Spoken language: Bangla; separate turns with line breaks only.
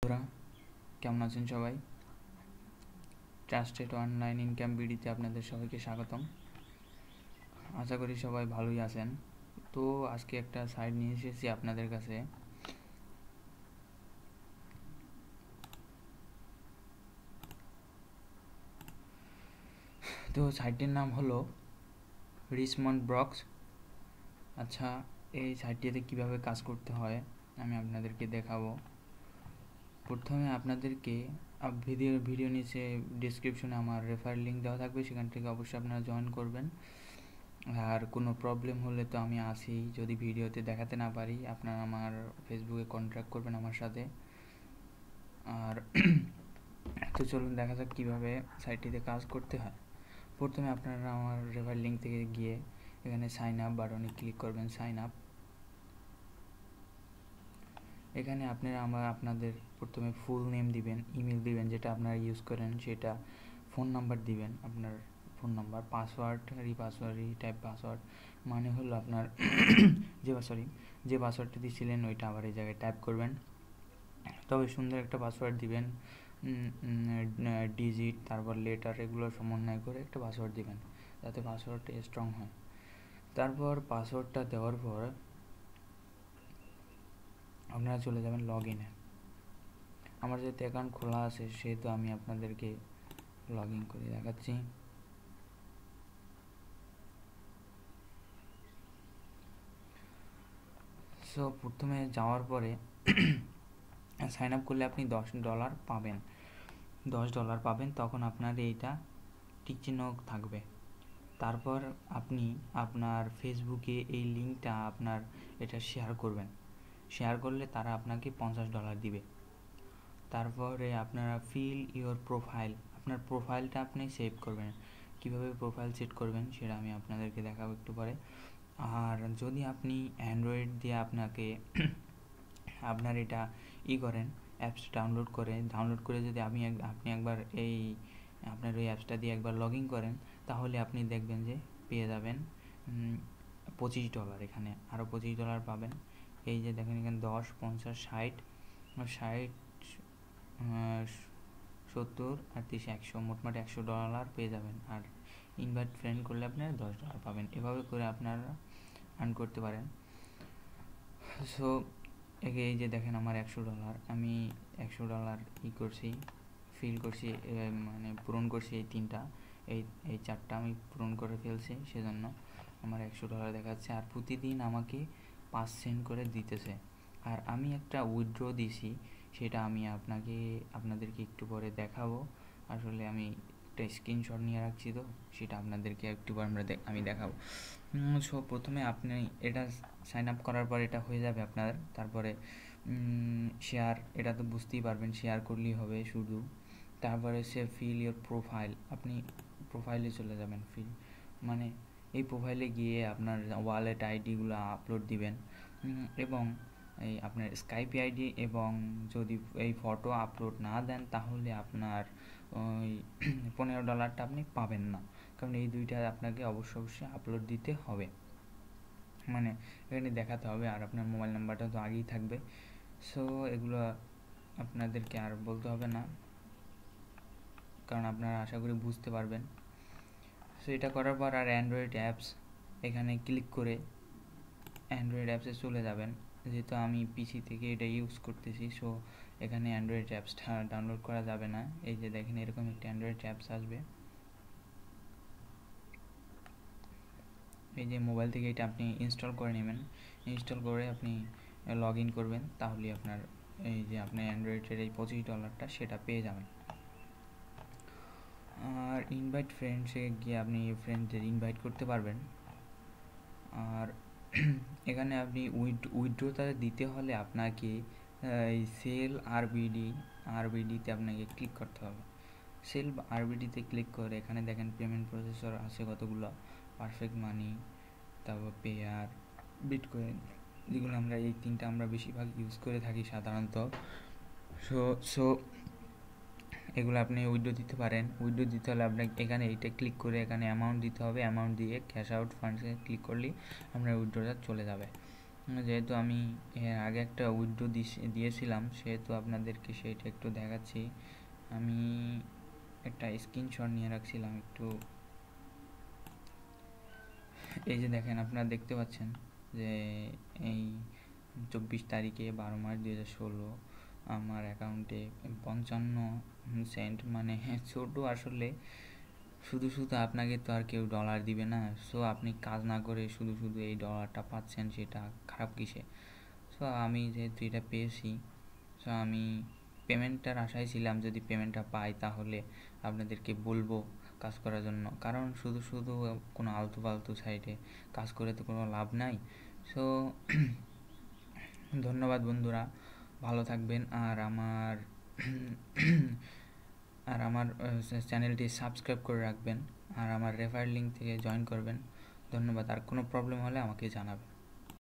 বন্ধুরা কেমন আছেন সবাই? ট্রাস্টেড অনলাইন ইনকাম বিডিতে আপনাদের সবাইকে স্বাগতম। আশা করি সবাই ভালোই আছেন। তো আজকে একটা সাইট নিয়ে এসেছি আপনাদের কাছে। তো সাইটটির নাম হলো রিচমন্ড ব্লগস। আচ্ছা, এই সাইটটিতে কিভাবে কাজ করতে হয় আমি আপনাদেরকে দেখাবো। প্রথমে আপনাদেরকে ভিডিও নিচে ডিসক্রিপশনে আমার রেফার লিঙ্ক দেওয়া থাকবে, সেখান থেকে অবশ্যই আপনারা জয়েন করবেন। আর কোনো প্রবলেম হলে তো আমি আছি, যদি ভিডিওতে দেখাতে না পারি আপনারা আমার ফেসবুকে কন্ট্যাক্ট করবেন আমার সাথে। আর তো চলুন দেখা যাক কীভাবে সাইটটিতে কাজ করতে হয়। প্রথমে আপনারা আমার রেফার লিঙ্ক থেকে গিয়ে এখানে সাইন আপ বাটনে ক্লিক করবেন। সাইন আপ, এখানে আপনারা আপনাদের প্রথমে ফুল নেম দিবেন, ইমেল দিবেন যেটা আপনারা ইউজ করেন সেটা, ফোন নাম্বার দিবেন, আপনার phone number, password type password মানে হলো আপনার যে পাসওয়ার্ডটা দিয়েছিলেন ওইটা আবার এই জায়গায় টাইপ করবেন। তবে সুন্দর একটা পাসওয়ার্ড দিবেন, ডিজিট তারপর লেটার এগুলো সমন্বয় করে একটা পাসওয়ার্ড দিবেন যাতে পাসওয়ার্ডটা স্ট্রং হয়। তারপর পাসওয়ার্ডটা দেওয়ার পর আপনারা চলে যাবেন লগ ইনে। আমার যেহেতু অ্যাকাউন্ট খোলা আছে সেহেতু আমি আপনাদেরকে লগ ইন করে দেখাচ্ছি। সো প্রথমে যাওয়ার পরে সাইন আপ করলে আপনি $10 পাবেন। $10 পাবেন, তখন আপনার এইটা টিক চিহ্ন থাকবে। তারপর আপনি আপনার ফেসবুকে এই লিঙ্কটা আপনার এটা শেয়ার করবেন। শেয়ার করলে তারা আপনাকে $50 দিবে। তারপরে আপনারা ফিল ইওর প্রোফাইল, আপনার প্রোফাইলটা আপনি সেভ করবেন। কিভাবে প্রোফাইল সেট করবেন সেটা আমি আপনাদেরকে দেখাবো একটু পরে। আর যদি আপনি অ্যান্ড্রয়েড দিয়ে আপনার এটা করেন, অ্যাপস ডাউনলোড করে যদি আপনি একবার এই আপনার ওই অ্যাপসটা দিয়ে একবার লগ ইন করেন, তাহলে আপনি দেখবেন যে পেয়ে যাবেন $25। এখানে আরও $25 পাবেন। এই যে দেখেন এখানে 10, 50, 60, 70 আর 30, 100, মোটমাট $100 পেয়ে যাবেন। আর ইনভাইট ফ্রেন্ড করলে আপনারা $10 পাবেন। এভাবে করে আপনারা আর্ন করতে পারেন। সো এই যে দেখেন আমার $100, আমি $100 করছি, ফিল করছি, মানে পূরণ করছি এই চারটা আমি পূরণ করে ফেলছি, সেজন্য আমার $100 দেখাচ্ছে। আর প্রতিদিন আমাকে 5 সেন্ট করে দিতেছে। আর আমি একটা উইথড্র দিছি, সেটা আমি আপনাদেরকে একটু পরে দেখাবো। আসলে আমি একটা স্ক্রিনশট নিয়ে রাখছি, তো সেটা আপনাদেরকে একটু পর আমি দেখাবো। সো প্রথমে আপনি এটা সাইন আপ করার পর এটা হয়ে যাবে আপনার। তারপরে শেয়ার, এটা তো বুঝতেই পারবেন, শেয়ার করলেই হবে শুধু। তারপরে সে ফিল ইওর প্রোফাইল, আপনি প্রোফাইলে চলে যাবেন। মানে এই প্রোফাইলে গিয়ে আপনার ওয়ালেট আইডিগুলো আপলোড দিবেন, এবং এই আপনার স্কাইপ আইডি, এবং যদি এই ফটো আপলোড না দেন তাহলে আপনার ওই $15 আপনি পাবেন না, কারণ এই দুইটা আপনাকে অবশ্যই আপলোড দিতে হবে, মানে এখানে দেখাতে হবে। আর আপনার মোবাইল নাম্বারটা তো আগেই থাকবে। সো এগুলো আপনাদেরকে আর বলতে হবে না, কারণ আপনারা আশা করি বুঝতে পারবেন। সো এটা করার পর আর অ্যান্ড্রয়েড অ্যাপস, এখানে ক্লিক করে অ্যান্ড্রয়েড অ্যাপসে চলে যাবেন। যেহেতু আমি পিসি থেকে এটা ইউজ করতেছি, সো এখানে অ্যান্ড্রয়েড অ্যাপসটা ডাউনলোড করা যাবে না। এই যে দেখেন এরকম একটা অ্যান্ড্রয়েড অ্যাপস আসবে, এই যে মোবাইল থেকে এটা আপনি ইনস্টল করে নেবেন। ইনস্টল করে আপনি লগ ইন করবেন, তাহলে আপনার এই যে আপনি অ্যান্ড্রয়েডের এই $25 সেটা পেয়ে যাবেন। আর ইনভাইট ফ্রেন্ডসে গিয়ে আপনি ফ্রেন্ডদের ইনভাইট করতে পারবেন। আর এখানে আপনি উইথড্রোটা দিতে হলে আপনাকে এই সেল আরবিডিতে আপনাকে ক্লিক করতে হবে। সেল আরবিডিতে ক্লিক করে এখানে দেখেন পেমেন্ট প্রসেসর আছে কতগুলো, পারফেক্ট মানি, তারপর পেয়ার, বিটকয়েন, যেগুলো আমরা এই তিনটা আমরা বেশিরভাগ ইউজ করে থাকি সাধারণত। সো এগুলো আপনি উইথড্র দিতে পারেন। উইথড্র দিতে হলে আপনাকে এখানে এইটা ক্লিক করে এখানে অ্যামাউন্ট দিতে হবে। অ্যামাউন্ট দিয়ে ক্যাশ আউট ফান্ডসে ক্লিক করলেই আপনার উইথড্রটা চলে যাবে। যেহেতু আমি এর আগে একটা উইথড্র দিয়েছিলাম, সেহেতু আপনাদেরকে সেইটা একটু দেখাচ্ছি। আমি একটা স্ক্রিনশট নিয়ে রাখছিলাম একটু। এই যে দেখেন, আপনারা দেখতে পাচ্ছেন যে এই 24 তারিখে 12 মার্চ 2016 আমার অ্যাকাউন্টে 55 সেন্ট, মানে ছোট আসলে। শুধু শুধু আপনাকে তো আর কেউ ডলার দিবে না, সো আপনি কাজ না করে শুধু শুধু এই ডলারটা পাচ্ছেন, সেটা খারাপ কিসে? সো আমি যেহেতু এটা পেয়েছি, সো আমি পেমেন্টটার আশায় ছিলাম, যদি পেমেন্টটা পাই তাহলে আপনাদেরকে বলবো কাজ করার জন্য, কারণ শুধু শুধু কোনো আলতু ফালতু সাইটে কাজ করে তো কোনো লাভ নাই। সো ধন্যবাদ বন্ধুরা, ভালো থাকবেন। আর আমার চ্যানেলটি সাবস্ক্রাইব করে রাখবেন, আর আমার রেফার লিঙ্ক থেকে জয়েন করবেন। ধন্যবাদ। আর কোনো প্রবলেম হলে আমাকে জানাবেন।